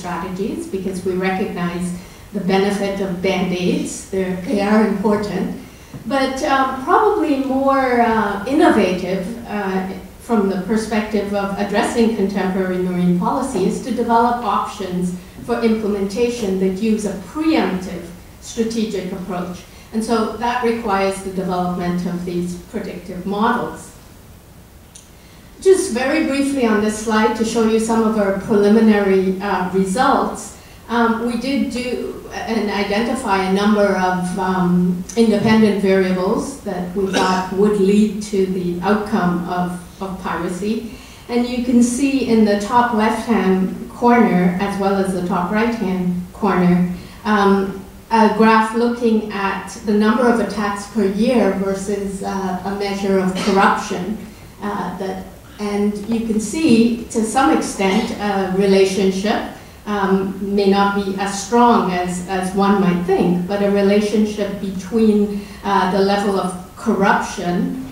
strategies because we recognize the benefit of Band-Aids. They are important. But probably more innovative from the perspective of addressing contemporary marine policy is to develop options for implementation that use a preemptive strategic approach. And so that requires the development of these predictive models. Just very briefly on this slide to show you some of our preliminary results. We did do and identify a number of independent variables that we thought would lead to the outcome of piracy. And you can see in the top left-hand corner, as well as the top right-hand corner, a graph looking at the number of attacks per year versus a measure of corruption. And you can see, to some extent, a relationship. May not be as strong as one might think, but a relationship between the level of corruption,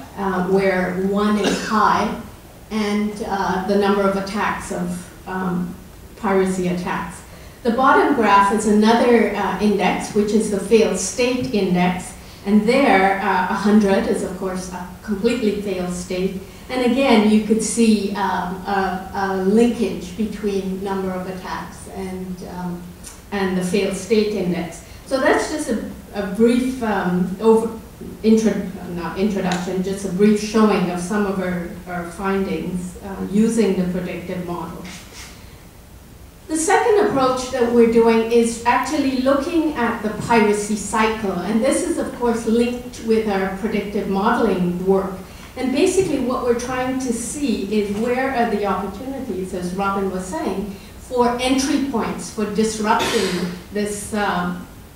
where one is high, and the number of attacks of piracy attacks. The bottom graph is another index, which is the failed state index, and there 100 is of course a completely failed state. And again, you could see a linkage between number of attacks and the failed state index. So that's just a brief introduction, just a brief showing of some of our findings using the predictive model. The second approach that we're doing is actually looking at the piracy cycle, and this is of course linked with our predictive modeling work. And basically what we're trying to see is where are the opportunities, as Robin was saying, for entry points, for disrupting this,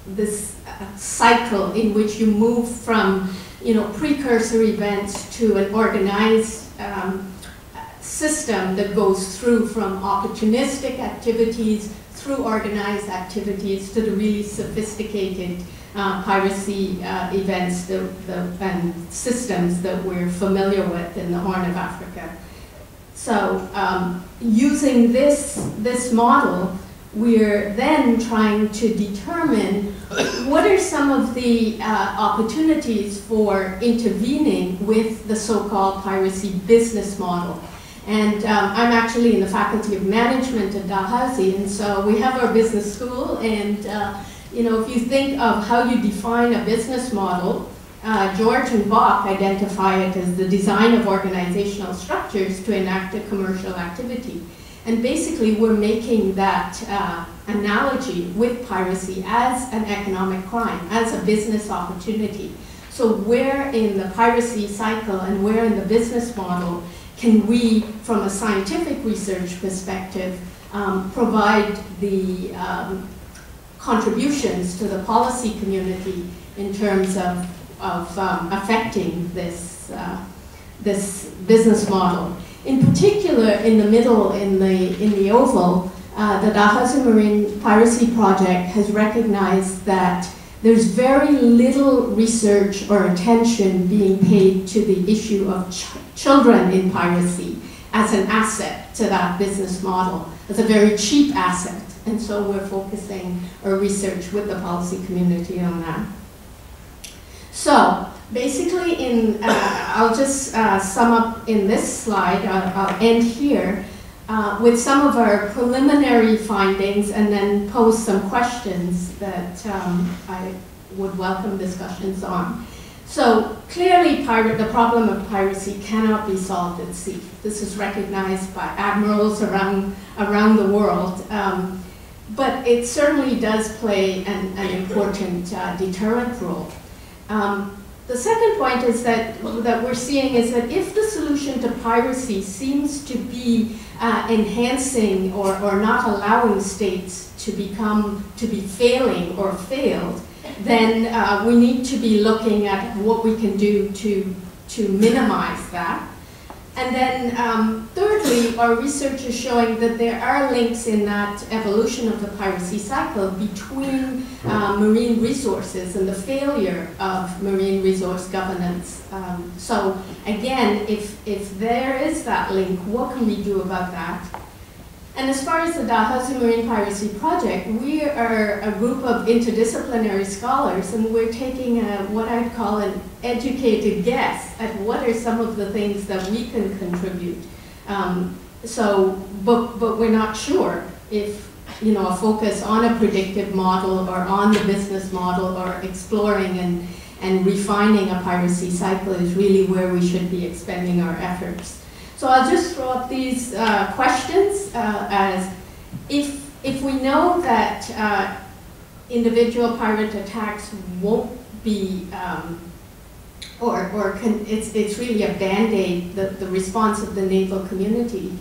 this cycle in which you move from precursor events to an organized system that goes through from opportunistic activities through organized activities to the really sophisticated piracy events and systems that we're familiar with in the Horn of Africa. So using this model, we're then trying to determine what are some of the opportunities for intervening with the so-called piracy business model. And I'm actually in the Faculty of Management at Dalhousie, and so we have our business school, and if you think of how you define a business model, George and Bach identify it as the design of organizational structures to enact a commercial activity. And basically we're making that analogy with piracy as an economic crime, as a business opportunity. So where in the piracy cycle and where in the business model can we, from a scientific research perspective, provide the contributions to the policy community in terms of affecting this, this business model. In particular, in the middle, in the oval, the Dalhousie Marine Piracy Project has recognized that there's very little research or attention being paid to the issue of children in piracy as an asset to that business model, as a very cheap asset. And so we're focusing our research with the policy community on that. So basically, I'll just sum up in this slide. I'll end here with some of our preliminary findings and then pose some questions that I would welcome discussions on. So clearly, the problem of piracy cannot be solved at sea. This is recognized by admirals around the world. But it certainly does play an important deterrent role. The second point is that we're seeing is that if the solution to piracy seems to be enhancing or not allowing states to be failing or failed, then we need to be looking at what we can do to minimize that. And then thirdly, our research is showing that there are links in that evolution of the piracy cycle between marine resources and the failure of marine resource governance. So again, if there is that link, what can we do about that? And as far as the Dalhousie Marine Piracy Project, we are a group of interdisciplinary scholars, and we're taking what I'd call an educated guess at what are some of the things that we can contribute. But we're not sure if, you know, a focus on a predictive model or on the business model or exploring and refining a piracy cycle is really where we should be expending our efforts. So I'll just throw up these questions as if we know that individual pirate attacks won't be, it's really a band-aid, the response of the naval community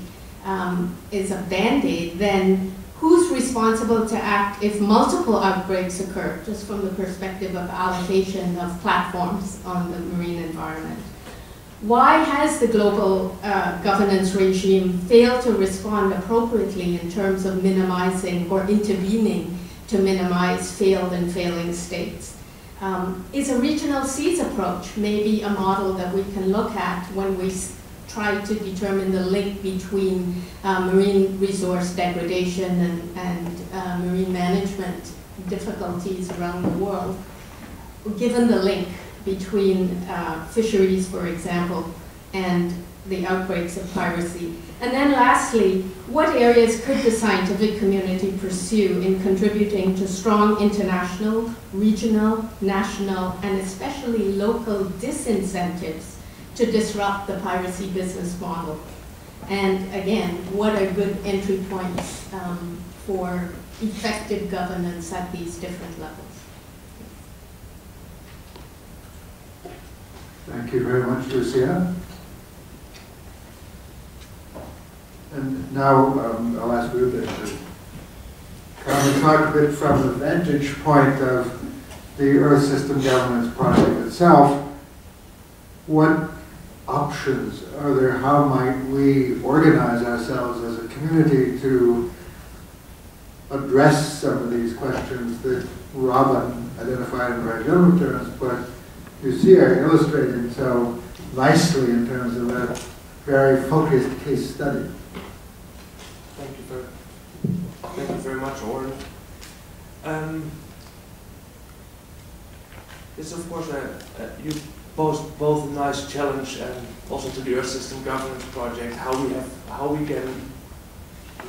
is a band-aid, then who's responsible to act if multiple outbreaks occur, just from the perspective of allocation of platforms on the marine environment? Why has the global governance regime failed to respond appropriately in terms of minimizing or intervening to minimize failed and failing states? Is a regional seas approach maybe a model that we can look at when we try to determine the link between marine resource degradation and marine management difficulties around the world, given the link between fisheries, for example, and the outbreaks of piracy? And then lastly, what areas could the scientific community pursue in contributing to strong international, regional, national, and especially local disincentives to disrupt the piracy business model? And again, what are good entry points for effective governance at these different levels? Thank you very much, Lucia. And now I'll ask Ruben to come and talk a bit from the vantage point of the Earth System Governance Project itself. What options are there? How might we organize ourselves as a community to address some of these questions that Robin identified in very general terms, but Lucia illustrated so nicely in terms of a very focused case study? Thank you very much, Oren. It's of course you posed both a nice challenge and also to the Earth System Governance Project how we can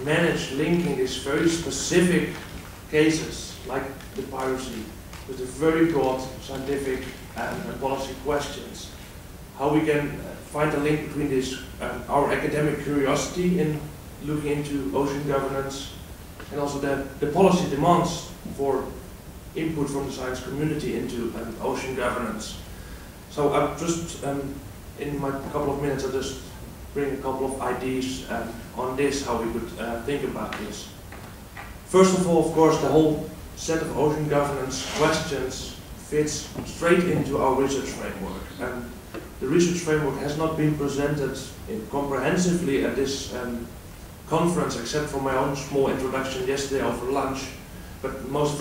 manage linking these very specific cases like the piracy with the very broad scientific and policy questions. How we can find a link between this our academic curiosity in looking into ocean governance and also the policy demands for input from the science community into ocean governance. So I'll just, in my couple of minutes, I'll just bring a couple of ideas on this, how we could think about this. First of all, of course, the whole set of ocean governance questions fits straight into our research framework. The research framework has not been presented comprehensively at this conference, except for my own small introduction yesterday over lunch, but most of